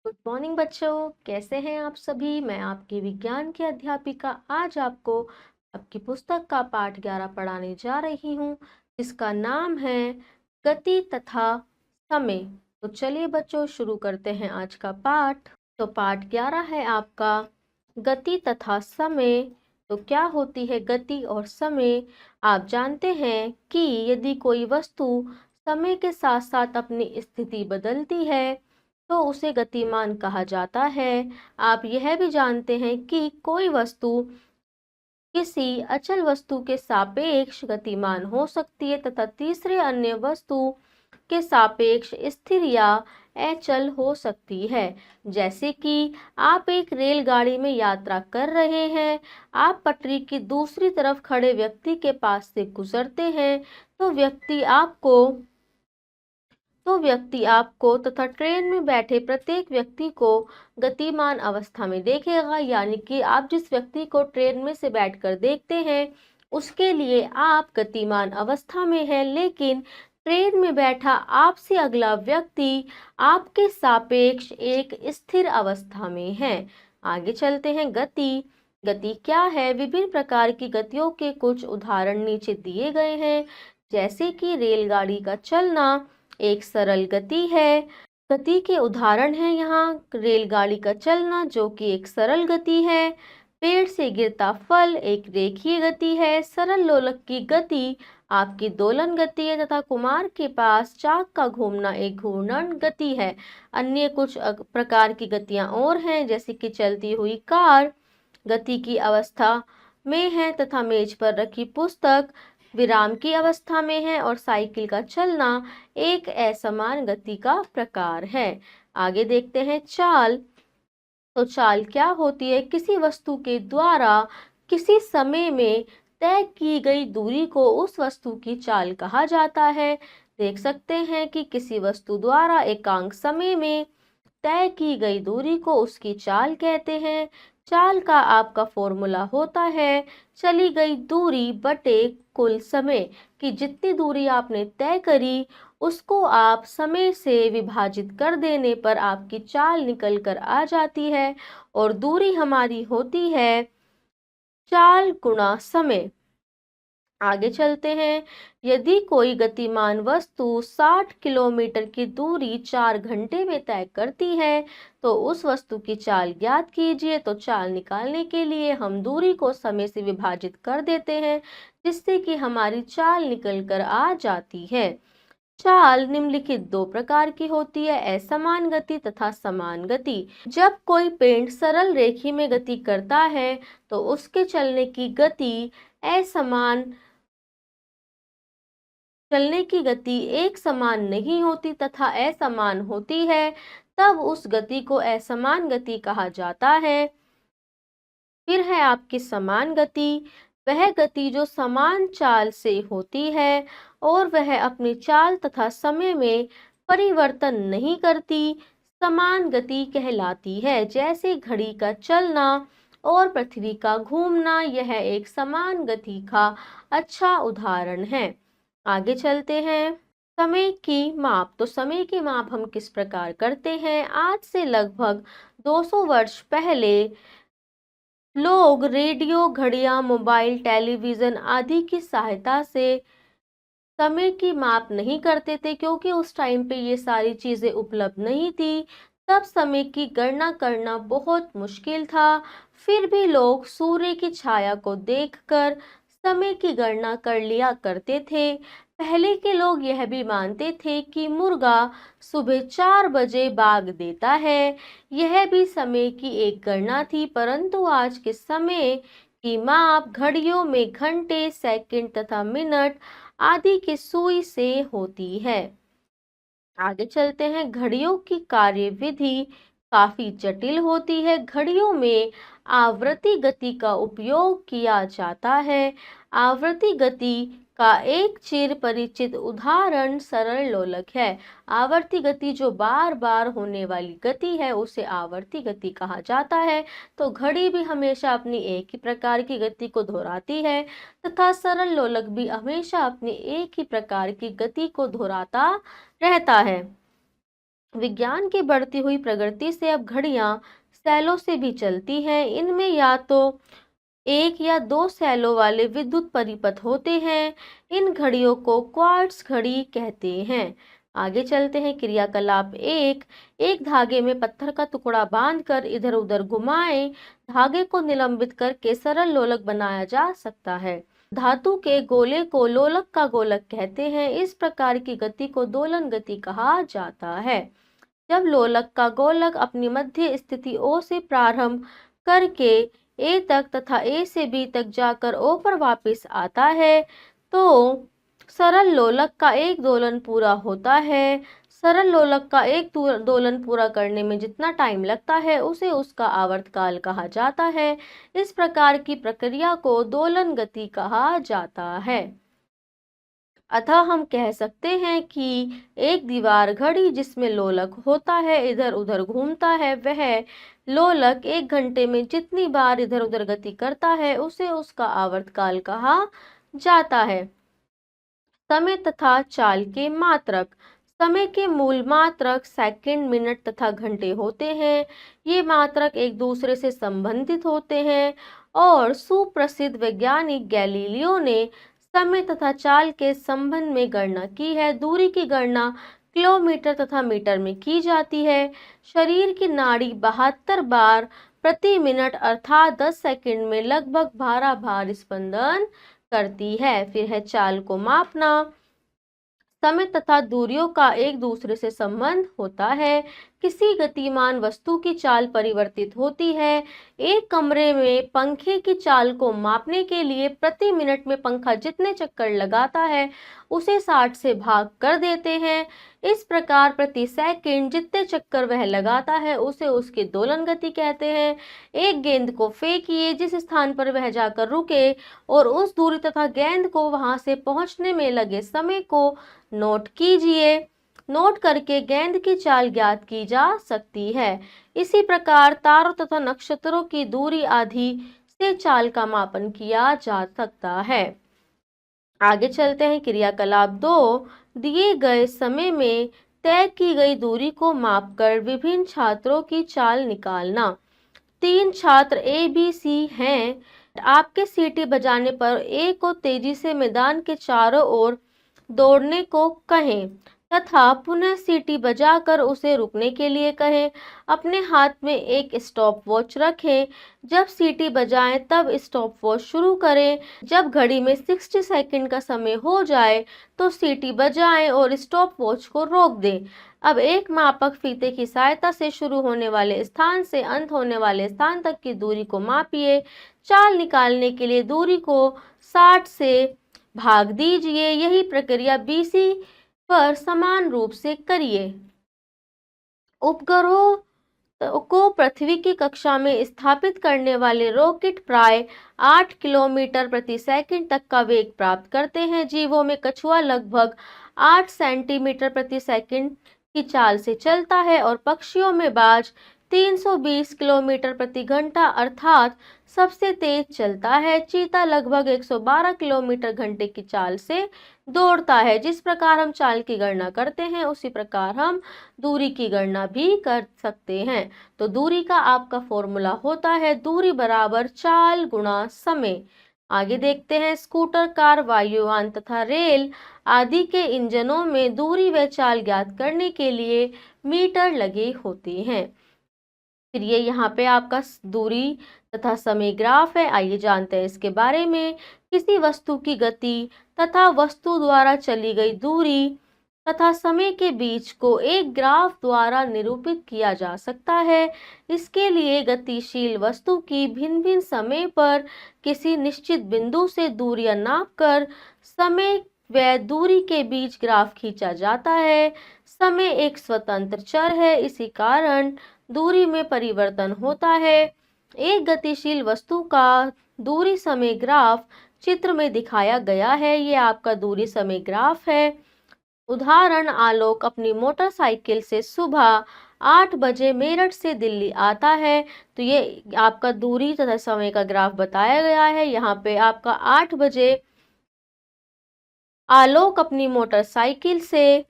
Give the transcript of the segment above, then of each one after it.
Good morning बच्चों, कैसे हैं आप सभी। मैं आपकी विज्ञान की अध्यापिका आज आपको आपकी पुस्तक का पाठ 11 पढ़ाने जा रही हूँ, जिसका नाम है गति तथा समय। तो चलिए बच्चों, शुरू करते हैं आज का पाठ। तो पाठ 11 है आपका गति तथा समय। तो क्या होती है गति और समय। आप जानते हैं कि यदि कोई वस्तु समय के साथ साथ अपनी स्थिति बदलती है तो उसे गतिमान कहा जाता है। आप यह भी जानते हैं कि कोई वस्तु किसी अचल वस्तु के सापेक्ष गतिमान हो सकती है तथा तीसरे अन्य वस्तु के सापेक्ष स्थिर या अचल हो सकती है। जैसे कि आप एक रेलगाड़ी में यात्रा कर रहे हैं, आप पटरी की दूसरी तरफ खड़े व्यक्ति के पास से गुजरते हैं तो व्यक्ति आपको तथा ट्रेन में बैठे प्रत्येक व्यक्ति को गतिमान अवस्था में देखेगा। यानी कि आप जिस व्यक्ति को ट्रेन में से बैठकर देखते हैं उसके लिए आप गतिमान अवस्था में हैं, लेकिन ट्रेन में बैठा आपसे अगला व्यक्ति आपके सापेक्ष एक स्थिर अवस्था में है। आगे चलते हैं। गति गति क्या है। विभिन्न प्रकार की गतियों के कुछ उदाहरण नीचे दिए गए हैं। जैसे कि रेलगाड़ी का चलना एक सरल गति है। गति के उदाहरण है यहाँ रेलगाड़ी का चलना, जो कि एक सरल गति है। पेड़ से गिरता फल एक रेखीय गति है। सरल लोलक की गति आपकी दोलन गति है तथा कुमार के पास चाक का घूमना एक घूर्णन गति है। अन्य कुछ प्रकार की गतियां और हैं, जैसे कि चलती हुई कार गति की अवस्था में है तथा मेज पर रखी पुस्तक विराम की अवस्था में है और साइकिल का चलना एक असमान गति का प्रकार है। आगे देखते हैं चाल। तो चाल क्या होती है। किसी वस्तु के द्वारा किसी समय में तय की गई दूरी को उस वस्तु की चाल कहा जाता है। देख सकते हैं कि किसी वस्तु द्वारा एकांक समय में तय की गई दूरी को उसकी चाल कहते हैं। चाल का आपका फॉर्मूला होता है चली गई दूरी बटे कुल समय, कि जितनी दूरी आपने तय करी उसको आप समय से विभाजित कर देने पर आपकी चाल निकल कर आ जाती है और दूरी हमारी होती है चाल गुणा समय। आगे चलते हैं। यदि कोई गतिमान वस्तु 60 किलोमीटर की दूरी 4 घंटे में तय करती है तो उस वस्तु की चाल ज्ञात कीजिए। तो चाल निकालने के लिए हम दूरी को समय से विभाजित कर देते हैं, जिससे कि हमारी चाल निकल कर आ जाती है। चाल निम्नलिखित दो प्रकार की होती है, असमान गति तथा समान गति। जब कोई पिंड सरल रेखी में गति करता है तो उसके चलने की गति एक समान नहीं होती तथा असमान होती है, तब उस गति को असमान गति कहा जाता है। फिर है आपकी समान गति। वह गति जो समान चाल से होती है और वह अपनी चाल तथा समय में परिवर्तन नहीं करती, समान गति कहलाती है। जैसे घड़ी का चलना और पृथ्वी का घूमना, यह एक समान गति का अच्छा उदाहरण है। आगे चलते हैं। समय की माप। तो समय की माप हम किस प्रकार करते हैं। आज से लगभग 200 वर्ष पहले लोग रेडियो, घड़ियां, मोबाइल, टेलीविजन आदि की सहायता से समय की माप नहीं करते थे, क्योंकि उस टाइम पे ये सारी चीजें उपलब्ध नहीं थी। तब समय की गणना करना बहुत मुश्किल था। फिर भी लोग सूर्य की छाया को देखकर समय की गणना कर लिया करते थे। पहले के लोग यह भी मानते थे कि मुर्गा सुबह 4 बजे बाग देता है। यह भी समय की एक गणना थी, परंतु आज के समय की माप घड़ियों में घंटे, सेकंड तथा मिनट आदि की सुई से होती है। आगे चलते हैं। घड़ियों की कार्यविधि काफी जटिल होती है। घड़ियों में आवृत्ति गति का उपयोग किया जाता है। आवृत्ति गति का एक चिर परिचित उदाहरण सरल लोलक है। आवर्ती गति जो बार बार होने वाली गति है उसे आवर्ती गति कहा जाता है। तो घड़ी भी हमेशा अपनी एक ही प्रकार की गति को दोहराती है तथा सरल लोलक भी हमेशा अपनी एक ही प्रकार की गति को दोहराता रहता है। विज्ञान की बढ़ती हुई प्रगति से अब घड़ियां सेलों से भी चलती हैं। इनमें या तो एक या दो सेलों वाले विद्युत परिपथ होते हैं। इन घड़ियों को क्वार्ट्ज घड़ी कहते हैं। आगे चलते हैं। क्रियाकलाप एक, एक धागे में पत्थर का टुकड़ा बांधकर इधर उधर घुमाएं। धागे को निलंबित करके सरल लोलक बनाया जा सकता है। धातु के गोले को लोलक का गोलक कहते हैं। इस प्रकार की गति को दोलन गति कहा जाता है। जब लोलक का गोलक अपनी मध्य स्थिति O से प्रारंभ करके A तक तथा A से B तक जाकर O पर वापस आता है तो सरल लोलक का एक दोलन पूरा होता है। सरल लोलक का एक दोलन पूरा करने में जितना टाइम लगता है उसे उसका आवर्तकाल कहा जाता है। इस प्रकार की प्रक्रिया को दोलन गति कहा जाता है। अतः हम कह सकते हैं कि एक दीवार घड़ी जिसमें लोलक होता है इधर उधर घूमता है, वह लोलक 1 घंटे में जितनी बार इधर उधर गति करता है उसे उसका आवर्तकाल कहा जाता है। समय तथा चाल के मात्रक। समय के मूल मात्रक सेकंड, मिनट तथा घंटे होते हैं। ये मात्रक एक दूसरे से संबंधित होते हैं और सुप्रसिद्ध वैज्ञानिक गैलीलियो ने समय तथा चाल के संबंध में गणना की है। दूरी की गणना किलोमीटर तथा मीटर में की जाती है। शरीर की नाड़ी 72 बार प्रति मिनट अर्थात 10 सेकंड में लगभग 12 बार स्पंदन करती है। फिर है चाल को मापना। समय तथा दूरियों का एक दूसरे से संबंध होता है। किसी गतिमान वस्तु की चाल परिवर्तित होती है। एक कमरे में पंखे की चाल को मापने के लिए प्रति मिनट में पंखा जितने चक्कर लगाता है उसे 60 से भाग कर देते हैं। इस प्रकार प्रति सेकंड जितने चक्कर वह लगाता है उसे उसकी दोलन गति कहते हैं। एक गेंद को फेंकिए, जिस स्थान पर वह जाकर रुके और उस दूरी तथा गेंद को वहां से पहुंचने में लगे समय को नोट कीजिए। नोट करके गेंद की चाल ज्ञात की जा सकती है। इसी प्रकार तारों तथा नक्षत्रों की दूरी आदि से चाल का मापन किया जा सकता है। आगे चलते हैं। क्रियाकलाप 2, दिए गए समय में तय की गई दूरी को मापकर विभिन्न छात्रों की चाल निकालना। 3 छात्र A, B, C हैं। आपके सीटी बजाने पर A को तेजी से मैदान के चारों ओर दौड़ने को कहें तथा पुनः सीटी बजाकर उसे रुकने के लिए कहें। अपने हाथ में एक स्टॉप वॉच रखें। जब सीटी बजाएं तब स्टॉप वॉच शुरू करें। जब घड़ी में 60 सेकंड का समय हो जाए तो सीटी बजाएं और स्टॉप वॉच को रोक दें। अब एक मापक फीते की सहायता से शुरू होने वाले स्थान से अंत होने वाले स्थान तक की दूरी को मापिए। चाल निकालने के लिए दूरी को 60 से भाग दीजिए। यही प्रक्रिया BC पर समान रूप से करिए। उपग्रहों को पृथ्वी की कक्षा में स्थापित करने वाले रॉकेट प्राय 8 किलोमीटर प्रति सेकंड तक का वेग प्राप्त करते हैं। जीवों में कछुआ लगभग 8 सेंटीमीटर प्रति सेकंड की चाल से चलता है और पक्षियों में बाज 320 किलोमीटर प्रति घंटा अर्थात सबसे तेज चलता है। चीता लगभग 112 किलोमीटर घंटे की चाल से दौड़ता है। जिस प्रकार हम चाल की गणना करते हैं उसी प्रकार हम दूरी की गणना भी कर सकते हैं। तो दूरी का आपका फॉर्मूला होता है दूरी बराबर चाल गुणा समय। आगे देखते हैं। स्कूटर, कार, वायुयान तथा रेल आदि के इंजनों में दूरी व चाल ज्ञात करने के लिए मीटर लगे होते हैं। फिर ये यहाँ पे आपका दूरी तथा समय ग्राफ है। आइए जानते हैं इसके बारे में। किसी वस्तु की गति तथा वस्तु द्वारा चली गई दूरी तथा समय के बीच को एक ग्राफ द्वारा निरूपित किया जा सकता है। इसके लिए गतिशील वस्तु की भिन्न भिन्न समय पर किसी निश्चित बिंदु से दूरियां नापकर समय व दूरी के बीच ग्राफ खींचा जाता है। समय एक स्वतंत्र चर है, इसी कारण दूरी में परिवर्तन होता है। एक गतिशील वस्तु का दूरी समय ग्राफ चित्र में दिखाया गया है। ये आपका दूरी समय ग्राफ है। उदाहरण, आलोक अपनी मोटरसाइकिल से सुबह 8 बजे मेरठ से दिल्ली आता है। तो ये आपका दूरी तथा समय का ग्राफ बताया गया है। यहाँ पे आपका 8 बजे आलोक अपनी मोटरसाइकिल से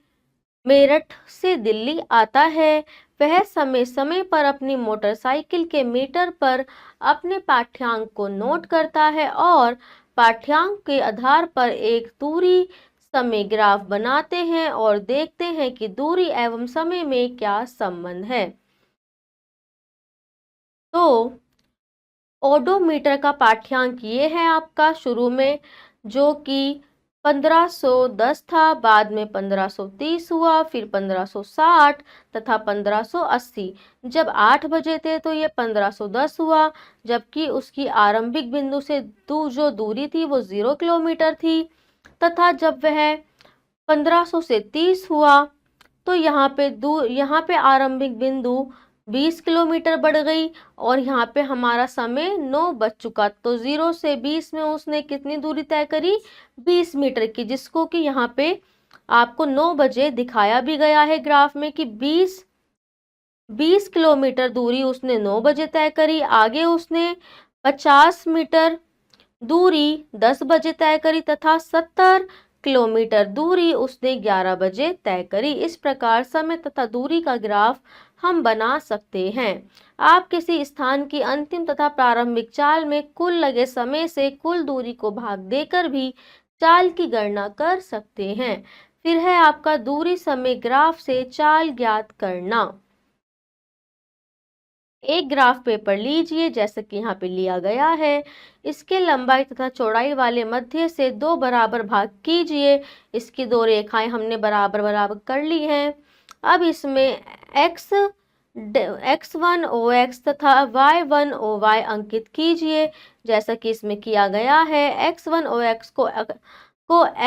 मेरठ से दिल्ली आता है, वह समय समय पर अपनी मोटरसाइकिल के मीटर पर अपने पाठ्यांक को नोट करता है और पाठ्यांक के आधार पर एक दूरी समय ग्राफ बनाते हैं और देखते हैं कि दूरी एवं समय में क्या संबंध है। तो ओडोमीटर का पाठ्यांक ये है आपका शुरू में, जो कि 1510 था, बाद में 1530 हुआ, फिर 1560 तथा 1580। जब 8 बजे थे तो ये 1510 हुआ, जबकि उसकी आरंभिक बिंदु से जो दूरी थी वो 0 किलोमीटर थी। तथा जब वह 1500 से 30 हुआ तो यहाँ पे आरंभिक बिंदु 20 किलोमीटर बढ़ गई और यहाँ पे हमारा समय 9 बज चुका। तो 0 से 20 में उसने कितनी दूरी तय करी? 20 मीटर की, जिसको कि यहाँ पे आपको 9 बजे दिखाया भी गया है ग्राफ में कि 20 किलोमीटर दूरी उसने 9 बजे तय करी। आगे उसने 50 मीटर दूरी 10 बजे तय करी तथा 70 किलोमीटर दूरी उसने 11 बजे तय करी। इस प्रकार समय तथा दूरी का ग्राफ हम बना सकते हैं। आप किसी स्थान की अंतिम तथा प्रारंभिक चाल में कुल लगे समय से कुल दूरी को भाग देकर भी चाल की गणना कर सकते हैं। फिर है आपका दूरी समय ग्राफ से चाल ज्ञात करना। एक ग्राफ पेपर लीजिए जैसे कि यहाँ पे लिया गया है। इसके लंबाई तथा चौड़ाई वाले मध्य से 2 बराबर भाग कीजिए। इसकी 2 रेखाएं हमने बराबर बराबर कर ली हैं। अब इसमें x1 OX तथा y1 OY अंकित कीजिए जैसा कि इसमें किया गया है। x1 OX को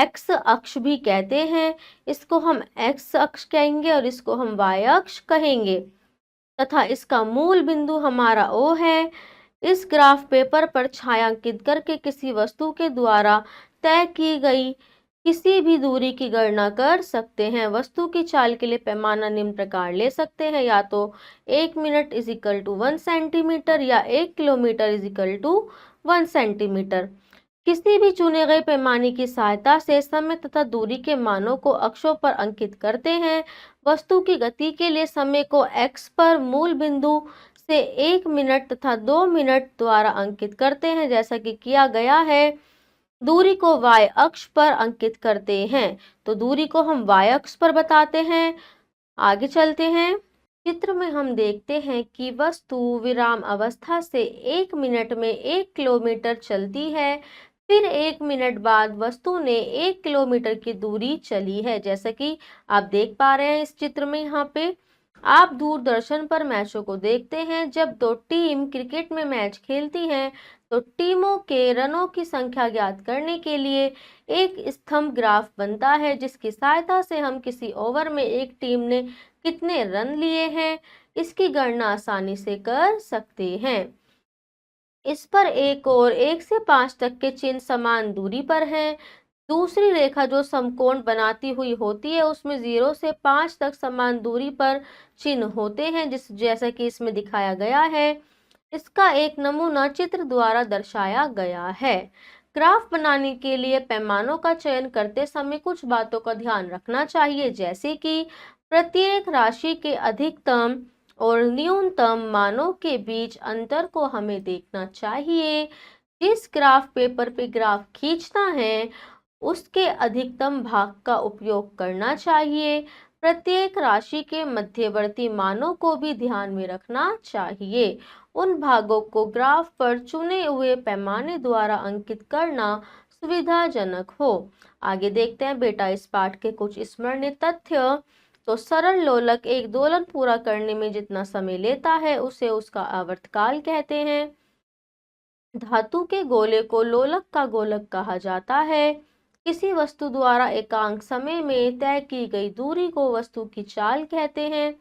x अक्ष भी कहते हैं। इसको हम x अक्ष कहेंगे और इसको हम y अक्ष कहेंगे तथा इसका मूल बिंदु हमारा O है। इस ग्राफ पेपर पर छायांकित करके किसी वस्तु के द्वारा तय की गई किसी भी दूरी की गणना कर सकते हैं। वस्तु की चाल के लिए पैमाना निम्न प्रकार ले सकते हैं, या तो 1 minute is equal to 1 centimetre या 1 kilometre is equal to 1 centimetre. किसी भी चुने गए पैमाने की सहायता से समय तथा दूरी के मानों को अक्षों पर अंकित करते हैं। वस्तु की गति के लिए समय को x पर मूल बिंदु से 1 मिनट तथा 2 मिनट द्वारा अंकित करते हैं जैसा कि किया गया है। दूरी को y अक्ष पर अंकित करते हैं, तो दूरी को हम y अक्ष पर बताते हैं। आगे चलते हैं। चित्र में हम देखते हैं कि वस्तु विराम अवस्था से 1 मिनट में 1 किलोमीटर चलती है। फिर 1 मिनट बाद वस्तु ने 1 किलोमीटर की दूरी चली है, जैसा कि आप देख पा रहे हैं इस चित्र में। यहाँ पे आप दूरदर्शन पर मैचों को देखते हैं। जब दो टीम क्रिकेट में मैच खेलती हैं तो टीमों के रनों की संख्या ज्ञात करने के लिए एक स्तंभ ग्राफ बनता है, जिसकी सहायता से हम किसी ओवर में एक टीम ने कितने रन लिए हैं इसकी गणना आसानी से कर सकते हैं। इस पर एक और 1 से 5 तक के चिन्ह समान दूरी पर हैं। दूसरी रेखा जो समकोण बनाती हुई होती है उसमें 0 से 5 तक समान दूरी पर चिन्ह होते हैं, जैसा कि इसमें दिखाया गया है। इसका एक नमूना चित्र द्वारा दर्शाया गया है। ग्राफ बनाने के लिए पैमानों का चयन करते समय कुछ बातों का ध्यान रखना चाहिए, जैसे कि प्रत्येक राशि के अधिकतम और न्यूनतम मानों के बीच अंतर को हमें देखना चाहिए। जिस ग्राफ पेपर पे ग्राफ खींचना है उसके अधिकतम भाग का उपयोग करना चाहिए। प्रत्येक राशि के मध्यवर्ती मानों को भी ध्यान में रखना चाहिए। उन भागों को ग्राफ पर चुने हुए पैमाने द्वारा अंकित करना सुविधाजनक हो। आगे देखते हैं बेटा इस पाठ के कुछ स्मरणीय तथ्य। तो सरल लोलक एक दोलन पूरा करने में जितना समय लेता है उसे उसका आवर्तकाल कहते हैं। धातु के गोले को लोलक का गोलक कहा जाता है। किसी वस्तु द्वारा एकांक समय में तय की गई दूरी को वस्तु की चाल कहते हैं।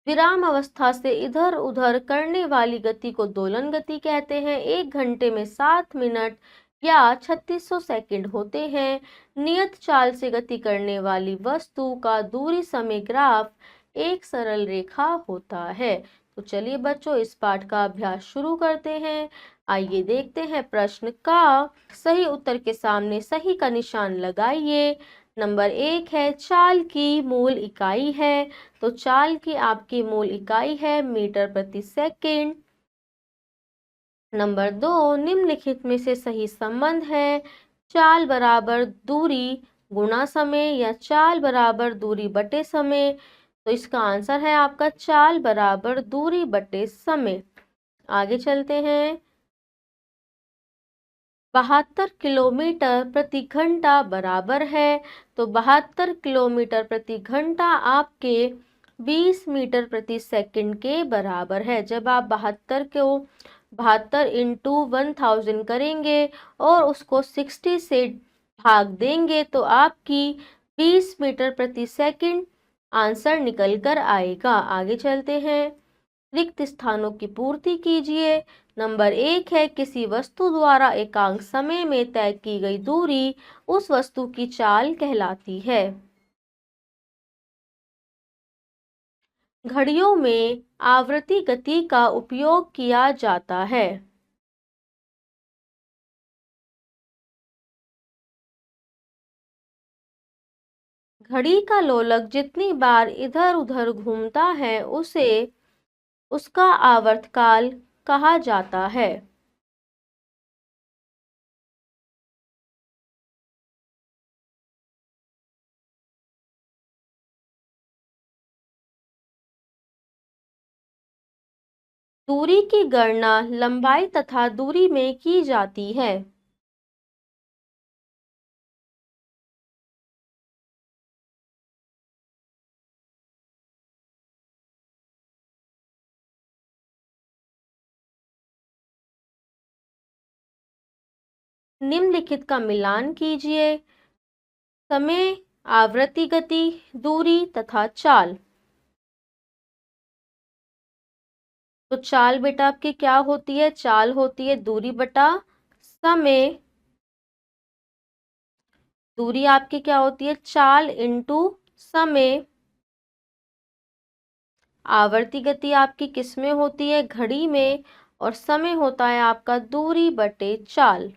विराम अवस्था से इधर उधर करने वाली गति को दोलन गति कहते हैं। 1 घंटे में 7 मिनट या 3600 सेकंड होते हैं। नियत चाल से गति करने वाली वस्तु का दूरी समय ग्राफ एक सरल रेखा होता है। तो चलिए बच्चों इस पाठ का अभ्यास शुरू करते हैं। आइए देखते हैं प्रश्न का। सही उत्तर के सामने सही का निशान लगाइए। नंबर 1 है चाल की मूल इकाई है, तो चाल की आपकी मूल इकाई है मीटर प्रति सेकंड। नंबर 2, निम्नलिखित में से सही संबंध है, चाल बराबर दूरी गुणा समय या चाल बराबर दूरी बटे समय। तो इसका आंसर है आपका चाल बराबर दूरी बटे समय। आगे चलते हैं। 72 किलोमीटर प्रति घंटा बराबर है, तो 72 किलोमीटर प्रति घंटा आपके 20 मीटर प्रति सेकंड के बराबर है। जब आप 72 इंटू 1000 करेंगे और उसको 60 से भाग देंगे तो आपकी 20 मीटर प्रति सेकंड आंसर निकल कर आएगा। आगे चलते हैं। रिक्त स्थानों की पूर्ति कीजिए। नंबर 1 है किसी वस्तु द्वारा एकांक समय में तय की गई दूरी उस वस्तु की चाल कहलाती है। घड़ियों में आवृत्ति गति का उपयोग किया जाता है। घड़ी का लोलक जितनी बार इधर उधर घूमता है उसे उसका आवर्तकाल कहा जाता है। दूरी की गणना लंबाई तथा दूरी में की जाती है। निम्नलिखित का मिलान कीजिए। समय, आवृत्ति गति, दूरी तथा चाल। तो चाल बेटा आपकी क्या होती है? चाल होती है दूरी बटा समय। दूरी आपकी क्या होती है? चाल इंटू समय। आवर्ती गति आपकी किस में होती है? घड़ी में। और समय होता है आपका दूरी बटे चाल।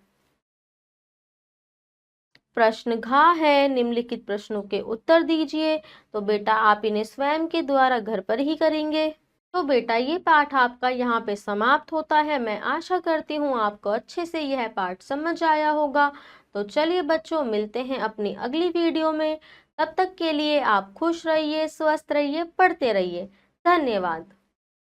प्रश्न घ है, निम्नलिखित प्रश्नों के उत्तर दीजिए। तो बेटा आप इन्हें स्वयं के द्वारा घर पर ही करेंगे। तो बेटा ये पाठ आपका यहाँ पे समाप्त होता है। मैं आशा करती हूँ आपको अच्छे से यह पाठ समझ आया होगा। तो चलिए बच्चों, मिलते हैं अपनी अगली वीडियो में। तब तक के लिए आप खुश रहिए, स्वस्थ रहिए, पढ़ते रहिए। धन्यवाद।